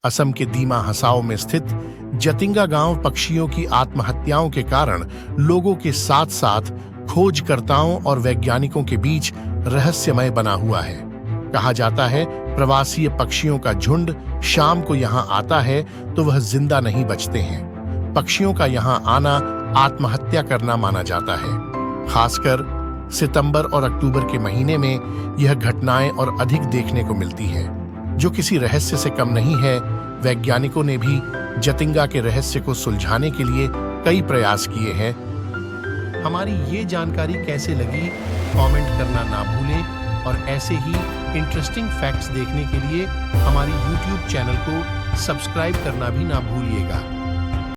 असम के दीमा हसाओ में स्थित जतिंगा गांव पक्षियों की आत्महत्याओं के कारण लोगों के साथ साथ खोजकर्ताओं और वैज्ञानिकों के बीच रहस्यमय बना हुआ है। कहा जाता है प्रवासी पक्षियों का झुंड शाम को यहाँ आता है तो वह जिंदा नहीं बचते हैं। पक्षियों का यहाँ आना आत्महत्या करना माना जाता है। खासकर सितंबर और अक्टूबर के महीने में यह घटनाएं और अधिक देखने को मिलती है, जो किसी रहस्य से कम नहीं है। वैज्ञानिकों ने भी जतिंगा के रहस्य को सुलझाने के लिए कई प्रयास किए हैं। हमारी ये जानकारी कैसे लगी कमेंट करना ना भूलें और ऐसे ही इंटरेस्टिंग फैक्ट्स देखने के लिए हमारी YouTube चैनल को सब्सक्राइब करना भी ना भूलिएगा।